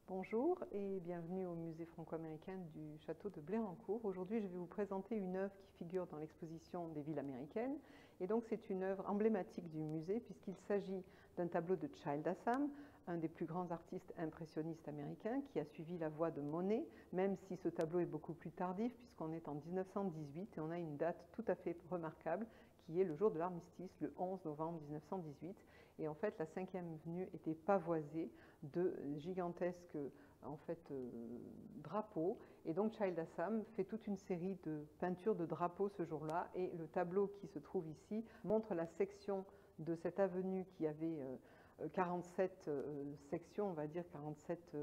Bonjour et bienvenue au musée franco-américain du château de Blérancourt. Aujourd'hui, je vais vous présenter une œuvre qui figure dans l'exposition des villes américaines. Et donc, c'est une œuvre emblématique du musée puisqu'il s'agit d'un tableau de Child Assam, un des plus grands artistes impressionnistes américains qui a suivi la voie de Monet, même si ce tableau est beaucoup plus tardif puisqu'on est en 1918 et on a une date tout à fait remarquable qui est le jour de l'armistice, le 11 novembre 1918. Et en fait, la 5e avenue était pavoisée de gigantesques drapeaux. Et donc Child Assam fait toute une série de peintures de drapeaux ce jour-là. Et le tableau qui se trouve ici montre la section de cette avenue qui avait 47 sections, on va dire 47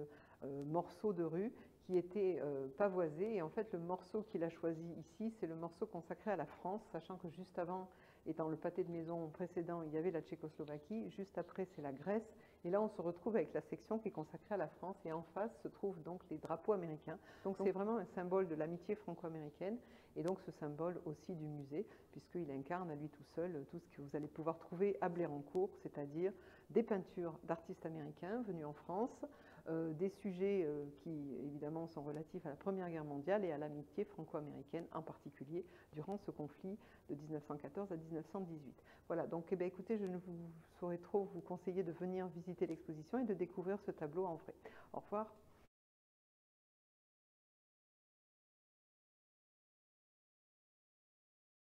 morceaux de rue qui étaient pavoisés. Et en fait, le morceau qu'il a choisi ici, c'est le morceau consacré à la France, sachant que juste avant, et dans le pâté de maison précédent, il y avait la Tchécoslovaquie. Juste après, c'est la Grèce. Et là, on se retrouve avec la section qui est consacrée à la France. Et en face se trouvent donc les drapeaux américains. Donc, c'est vraiment un symbole de l'amitié franco-américaine. Et donc, ce symbole aussi du musée, puisqu'il incarne à lui tout seul tout ce que vous allez pouvoir trouver à Blérancourt, c'est-à-dire des peintures d'artistes américains venus en France, des sujets qui, évidemment, sont relatifs à la Première Guerre mondiale et à l'amitié franco-américaine, en particulier durant ce conflit de 1914 à 1918. Voilà, donc eh bien, écoutez, je ne vous saurais trop vous conseiller de venir visiter l'exposition et de découvrir ce tableau en vrai. Au revoir.